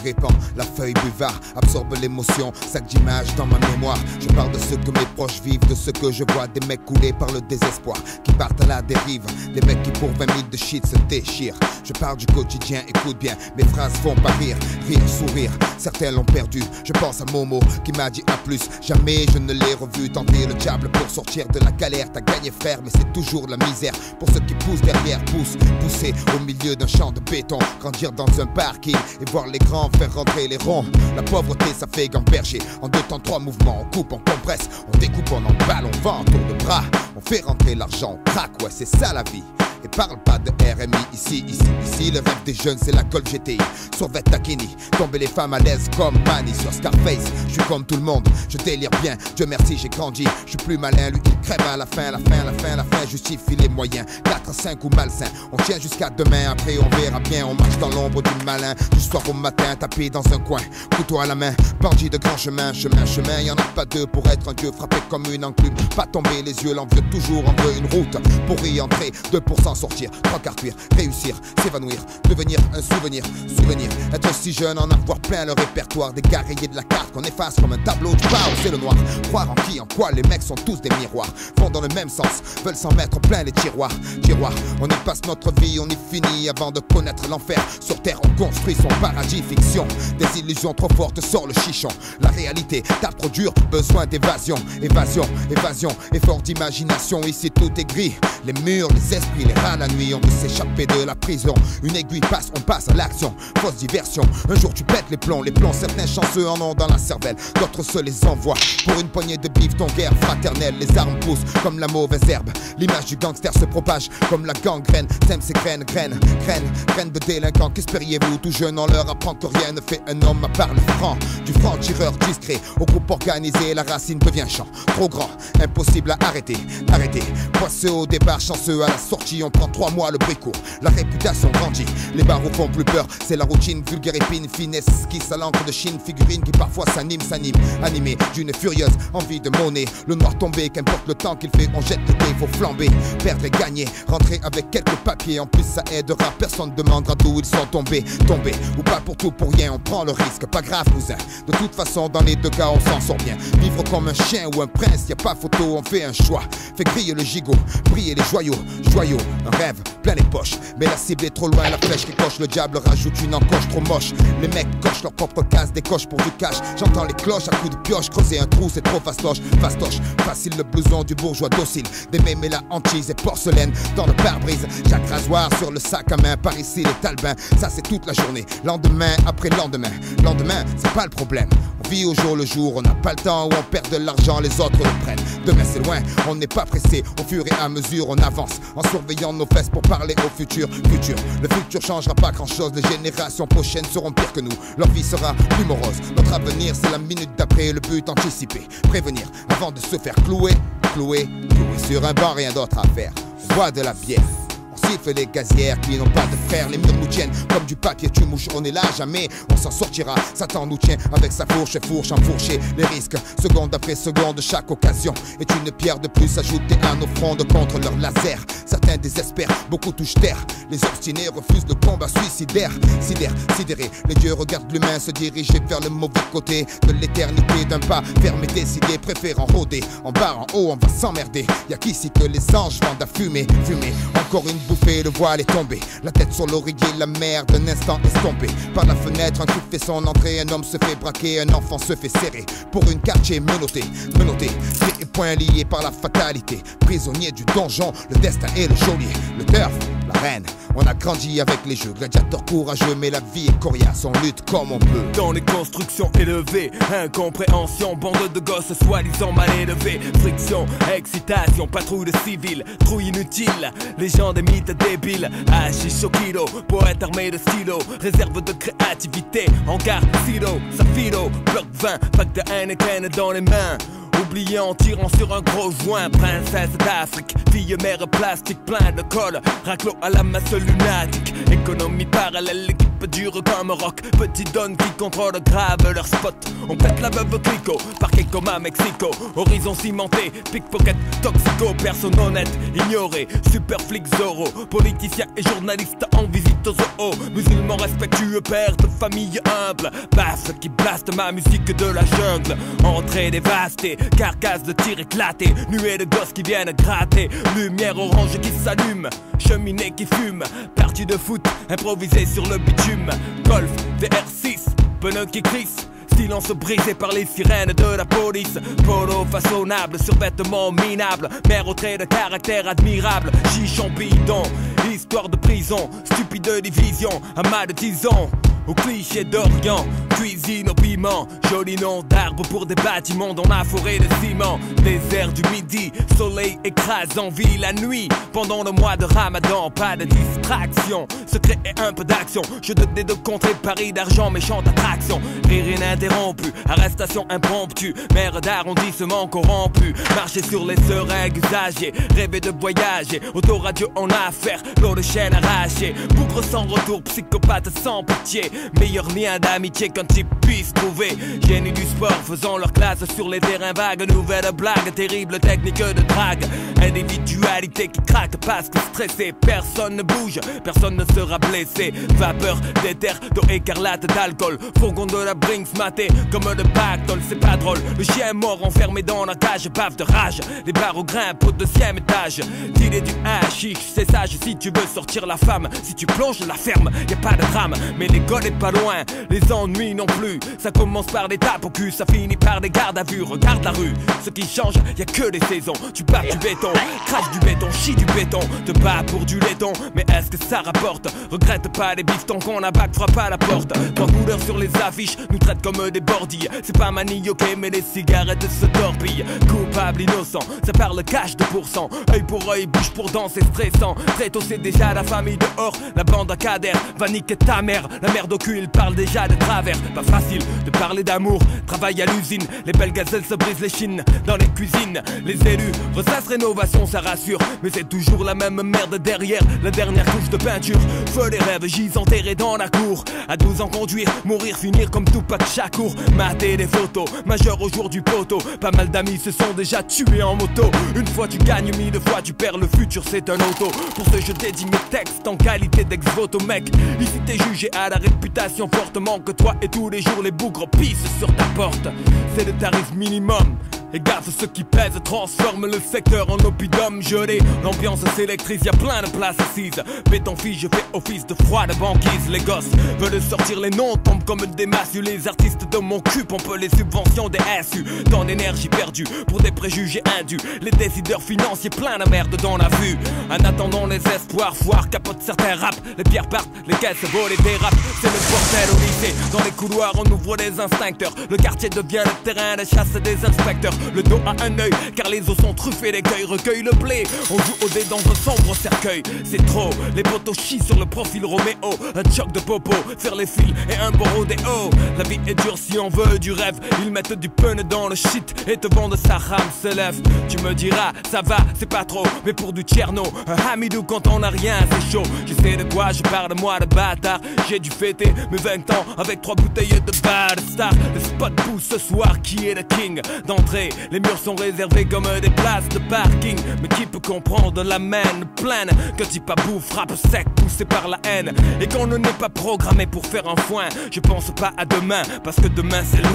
répand, la feuille buvard absorbe l'émotion, sac d'images dans ma mémoire. Je parle de ce que mes proches vivent, de ce que je vois, des mecs coulés par le désespoir, qui partent à la dérive, des mecs qui pour 20 000 de shit se déchirent. Je parle du quotidien, écoute bien, mes phrases font pas rire, sourire, certains l'ont perdu. Je pense à Momo qui m'a dit à plus, jamais je ne l'ai revu tenter le diable pour sortir de la galère. T'as gagné frère, mais c'est toujours la misère pour ceux qui poussent derrière, pousser au milieu d'un champ de béton, grandir dans un parking et voir les grands faire rentrer les ronds. La pauvreté ça fait gamberger, en 2 temps 3 mouvements, on coupe, on compresse, on découpe, on emballe, on vend, tour de bras, on fait rentrer l'argent, on craque, ouais c'est ça la vie. Et parle pas de RMI, ici, le rêve des jeunes c'est la Golf GTI. Sauvette Takini, tomber les femmes à l'aise comme Manny sur Scarface. Je suis comme tout le monde, je délire bien, Dieu merci j'ai grandi. Je suis plus malin, lui il crève à la fin, justifie les moyens. 4 à 5 ou malsain, on tient jusqu'à demain, après on verra bien. On marche dans l'ombre du malin, du soir au matin, tapé dans un coin, couteau à la main, bandit de grand chemin, y'en a pas deux pour être un dieu, frappé comme une enclume. Pas tomber les yeux, l'envieux toujours en veut une route pour y entrer, 2% sortir, 3 quarts cuire, réussir, s'évanouir, devenir un souvenir, être si jeune, en avoir plein le répertoire, des gars rayés de la carte qu'on efface comme un tableau du chaos, c'est le noir, croire en qui, en quoi, les mecs sont tous des miroirs, vont dans le même sens, veulent s'en mettre plein les tiroirs, on y passe notre vie, on y finit avant de connaître l'enfer, sur terre on construit son paradis, fiction, des illusions trop fortes sort le chichon, la réalité tape trop dur, besoin d'évasion, évasion, effort d'imagination, ici tout est gris, les murs, les esprits, les rats la nuit, on veut s'échapper de la prison. Une aiguille passe, on passe à l'action. Fausse diversion, un jour tu pètes les plombs. Certains chanceux en ont dans la cervelle, d'autres se les envoient. Pour une poignée de bif, ton guerre fraternelle. Les armes poussent comme la mauvaise herbe. L'image du gangster se propage comme la gangrène. Sème ses graines de délinquants. Qu'espériez-vous? Tout jeune, on leur apprend que rien ne fait un homme à part le franc. Du franc-tireur discret au groupe organisé, la racine devient champ. Trop grand, impossible à arrêter. Poisseux au départ, chanceux à la sortie, on prend 3 mois le bricourt, la réputation grandit, les barreaux font plus peur, c'est la routine, vulgaire épine, finesse, esquisse à l'encre de Chine, figurine qui parfois s'anime, animé d'une furieuse envie de monnaie, le noir tombé, qu'importe le temps qu'il fait, on jette le dé, faut flamber, perdre et gagner, rentrer avec quelques papiers, en plus ça aidera, personne demandera d'où ils sont tombés, ou pas pour tout pour rien, on prend le risque, pas grave cousin, de toute façon dans les 2 cas on s'en sort bien, vivre comme un chien ou un prince, y a pas photo, on fait un choix, fait griller le gigot, briller les joyaux, un rêve plein les poches, mais la cible est trop loin, la flèche qui coche, le diable rajoute une encoche trop moche. Les mecs cochent leur propre case, décochent pour du cash. J'entends les cloches à coups de pioche, creuser un trou c'est trop fastoche. Facile le blouson du bourgeois docile, des mémés la hantise et porcelaine dans le pare-brise. Chaque rasoir sur le sac à main, par ici les talbins, ça c'est toute la journée. Lendemain après lendemain, c'est pas le problème. On vit au jour le jour, on n'a pas le temps où on perd de l'argent, les autres le prennent. Demain c'est loin, on n'est pas pressé, au fur et à mesure on avance, en surveillant nos fesses pour parler au futur. Le futur changera pas grand chose, les générations prochaines seront pires que nous, leur vie sera plus morose. Notre avenir c'est la minute d'après, le but anticipé, prévenir avant de se faire clouer sur un banc, rien d'autre à faire. On boit de la bière, on siffle les gazières qui n'ont pas de frères. Les murs nous tiennent comme du papier, tu mouches, on est là jamais, on s'en sortira. Satan nous tient avec sa fourche enfourchée. Les risques, seconde après seconde, chaque occasion est une pierre de plus ajoutée à nos frondes contre leur laser. Certains désespèrent, beaucoup touchent terre. Les obstinés refusent le combat suicidaire. Sidérés, les dieux regardent l'humain se diriger vers le mauvais côté de l'éternité. D'un pas fermé, décidé, préférant rôder. En bas, en haut, on va s'emmerder. Y'a qu'ici que les anges vendent à fumer. Encore une bouffée, le voile est tombé. La tête sur l'oreiller, la mer d'un instant estompée. Par la fenêtre, un cri fait son entrée. Un homme se fait braquer, un enfant se fait serrer. Pour une quartier menotté, pieds et poings liés par la fatalité. Prisonnier du donjon, le destin est le geôlier. Le turf, la reine, on a grandi avec les jeux. Gladiateur courageux, mais la vie est coriace, on lutte comme on peut. Dans les constructions élevées, incompréhension, bande de gosses soi-disant mal élevés. Friction, excitation, patrouille de civils, trouille inutile, les gens des mythes débiles. Hachiche au kilo, poète armé de stylo, réserve de créativité, hangar, silo, safilo, bloc 20, pack de Heineken dans les mains. Oublié en tirant sur un gros joint, princesse d'Afrique, fille mère plastique, plein de colle, raclo à la masse lunatique, économie parallèle, l'équipe type dur comme rock. Petit donne qui contrôle grave leur spot. On pète la veuve clico, parquet comme à Mexico. Horizon cimenté, pickpocket, toxico. Personne honnête, ignoré, super flic Zorro. Politicien et journaliste en visite au zoo. Musulman respectueux, père de famille humble. Basse qui blaste ma musique de la jungle. Entrée dévastée, carcasse de tir éclaté. Nuée de gosses qui viennent gratter. Lumière orange qui s'allume, cheminée qui fume. Partie de foot, improvisée sur le bitume. Golf, VR6, pneus qui crissent. Silence brisé par les sirènes de la police. Polo façonnable, survêtement minable. Mère au trait de caractère admirable. Chichon bidon, histoire de prison. Stupide division, amas de tisons. Au cliché d'Orient, cuisine au piment. Joli nom d'arbre pour des bâtiments dans la forêt de ciment. Désert du midi, soleil écrase en vie la nuit. Pendant le mois de Ramadan, pas de distraction. Secret et un peu d'action. Jeu de dés de contrée, Paris d'argent, méchante attraction. Rire ininterrompu, arrestation impromptue. Maire d'arrondissement corrompu. Marcher sur les seringues usagées. Rêver de voyager, autoradio en affaire. L'eau de chaîne arrachée. Bougre sans retour, psychopathe sans pitié. Meilleur lien d'amitié qu'un type puisse trouver. Génie du sport faisant leur classe sur les terrains vagues. Nouvelle blague, terrible technique de drague. Individualité qui craque parce que stressé. Personne ne bouge, personne ne sera blessé. Vapeur d'éther, d'eau écarlate, d'alcool. Fourgon de la Brinks maté comme de pactole. C'est pas drôle, le chien mort enfermé dans la cage. Bave de rage, les barreaux grimpent au 2e étage. T'il est du hashish, c'est sage si tu veux sortir la femme. Si tu plonges la ferme, y a pas de drame. Mais l'école est pas loin, les ennuis non plus. Ça commence par des tapes au cul, ça finit par des gardes à vue. Regarde la rue, ce qui change, y a que des saisons. Tu bats du béton, crache du béton, chie du béton. Te bats pour du laiton, mais est-ce que ça rapporte? Regrette pas les bifetons qu'on abaque, frappe à la porte. Trois couleurs sur les affiches, nous traitent comme des bordilles. C'est pas manioqué, mais les cigarettes se torpillent. Coupable, innocent, ça parle cash de pourcent. Œil pour œil, bouche pour dent, c'est stressant. Très tôt c'est déjà la famille dehors, la bande à cadère va niquer ta mère. La merde au cul, il parle déjà de travers. Pas facile de parler d'amour, travail à l'usine. Les belles gazelles se brisent les chines dans les cuisines. Les élus ressassent rénovation, ça rassure. Mais c'est toujours la même merde derrière la dernière couche de peinture. Feu les rêves, gis enterrés dans la cour. À 12 ans conduire, mourir, finir comme Tupac Shakur. Mater des photos, majeur au jour du poteau. Pas mal d'amis se sont déjà tués en moto. Une fois tu gagnes, 1000 fois tu perds, le futur c'est un auto. Pour ce je dédie mes textes en qualité d'ex-voto mec. Ici t'es jugé à la réputation fortement que toi et tous les jours les bougres pissent sur ta porte. C'est le tarif minimum. Et gaffe, ceux qui pèsent transforment le secteur en oppidum gelé. L'ambiance s'électrise, y'a plein de places assises. Béton fille, je fais office de froide banquise. Les gosses veulent sortir les noms, tombent comme des massues. Les artistes de mon cul pompent les subventions des SU. Tant d'énergie perdue pour des préjugés indus. Les décideurs financiers plein de merde dans la vue. En attendant les espoirs, foire capote certains raps. Les pierres partent, les caisses volent et dérapent. C'est le bordel au lycée. Dans les couloirs on ouvre les instincteurs. Le quartier devient le terrain de chasse des inspecteurs. Le dos à un œil, car les os sont truffés, l'écueil recueille le blé. On joue au dé dans un sombre cercueil. C'est trop, les potos chient sur le profil Roméo. Un choc de popo, faire les fils et un bon rodéo. La vie est dure si on veut du rêve. Ils mettent du pun dans le shit et te vendent sa rame se lève. Tu me diras, ça va, c'est pas trop. Mais pour du tcherno, un hamidou quand on a rien, c'est chaud. Je sais de quoi je parle, moi de bâtard. J'ai dû fêter mes 20 ans avec 3 bouteilles de bad star. Le spot pousse ce soir, qui est le king d'entrée. Les murs sont réservés comme des places de parking. Mais qui peut comprendre la main pleine que type à bout frappe sec poussé par la haine. Et qu'on ne n'est pas programmé pour faire un foin. Je pense pas à demain parce que demain c'est loin.